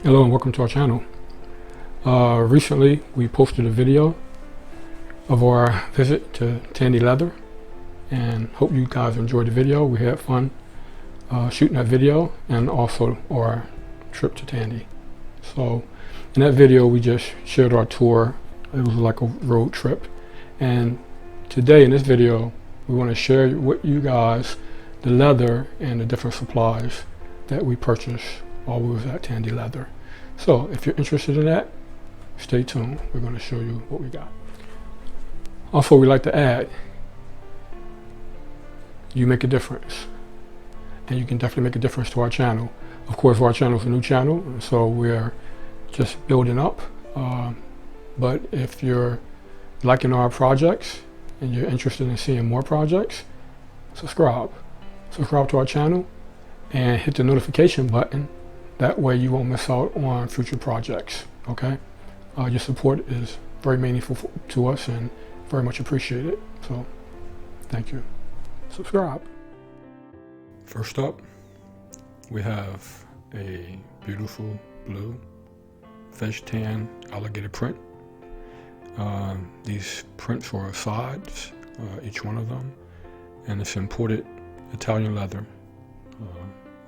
Hello and welcome to our channel. Recently we posted a video of our visit to Tandy Leather, and hope you guys enjoyed the video. We had fun shooting that video and also our trip to Tandy. So in that video we just shared our tour. It was like a road trip, and today in this video we want to share with you guys the leather and the different supplies that we purchased while we was at Tandy Leather. So if you're interested in that, stay tuned. We're going to show you what we got. Also, we like to add, you make a difference, and you can definitely make a difference to our channel. Of course, our channel is a new channel, so we're just building up. But if you're liking our projects and you're interested in seeing more projects, subscribe to our channel and hit the notification button. That way you won't miss out on future projects. Okay, your support is very meaningful to us and very much appreciated, so thank you. Subscribe. First up, we have a beautiful blue Veg Tan Alligator print. These prints are sides, each one of them, and it's imported Italian leather,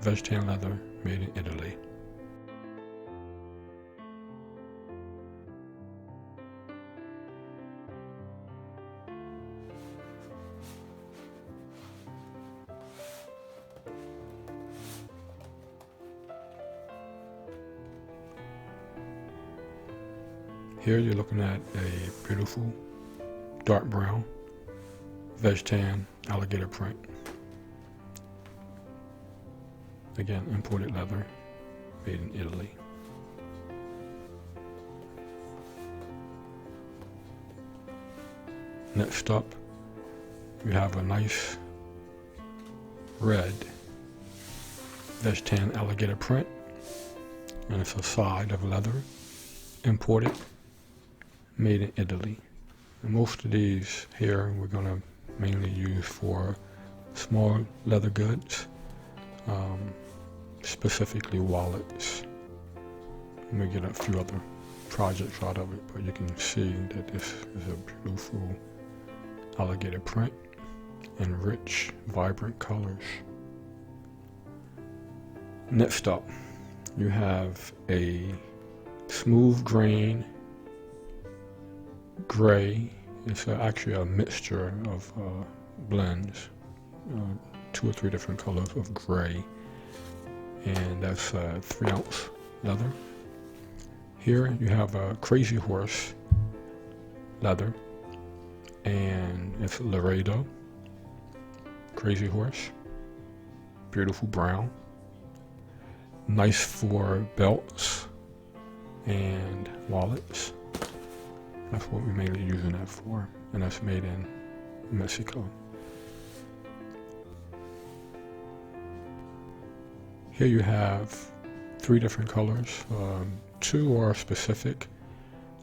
Veg Tan leather, made in Italy. Here you're looking at a beautiful dark brown Veg Tan Alligator print. Again, imported leather, made in Italy. Next up, we have a nice red Veg Tan Alligator print, and it's a side of leather, imported, made in Italy. And most of these here we're going to mainly use for small leather goods, specifically wallets. Let me get a few other projects out of it, but you can see that this is a beautiful alligator print in rich, vibrant colors. Next up, you have a smooth grain gray. It's actually a mixture of blends, 2 or 3 different colors of gray, and that's 3-ounce leather. Here you have a Crazy Horse leather, and it's Laredo Crazy Horse, beautiful brown, nice for belts and wallets. That's what we're mainly using that for, and that's made in Mexico. Here you have 3 different colors. 2 are specific,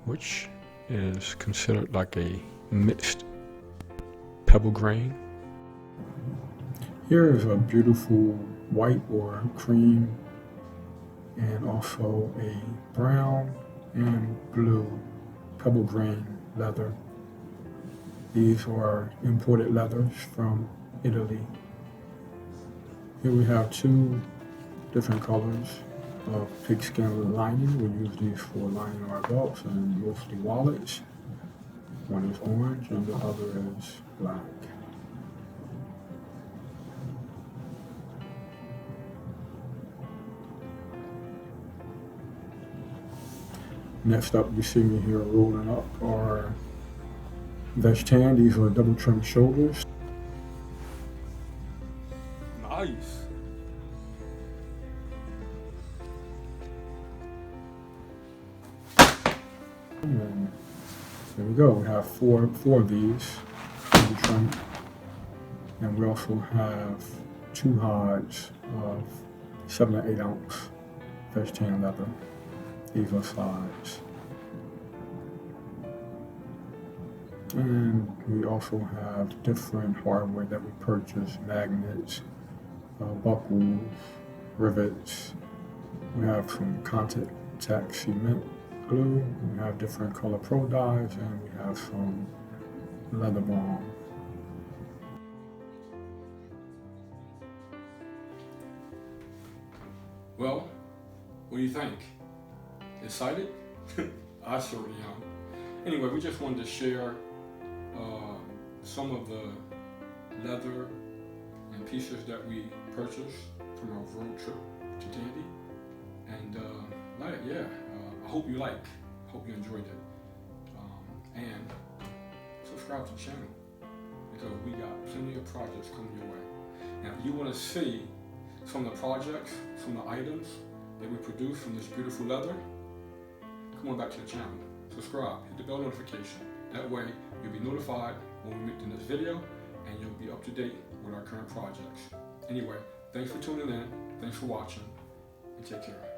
which is considered like a mixed pebble grain. Here is a beautiful white or cream, and also a brown and blue pebble grain leather. These are imported leathers from Italy. Here we have 2 different colors of pigskin lining. We use these for lining our belts and mostly wallets. One is orange and the other is black. Next up, you see me here rolling up our Veg Tan. These are double trim shoulders. Nice. And there we go. We have four of these double trim, and we also have 2 hides of 7 or 8 ounce Veg Tan leather. These are sides. And we also have different hardware that we purchase: magnets, buckles, rivets. We have some contact Tack cement glue. We have different color pro dyes, and we have some leather balm. Well, what do you think? Excited? I certainly am. Anyway, we just wanted to share some of the leather and pieces that we purchased from our road trip to Tandy. And I hope you enjoyed it. And subscribe to the channel, because we got plenty of projects coming your way. Now, if you want to see some of the projects, some of the items that we produce from this beautiful leather, come on back to the channel. Subscribe, hit the bell notification. That way, you'll be notified when we make the next video, and you'll be up to date with our current projects. Anyway, thanks for tuning in, thanks for watching, and take care.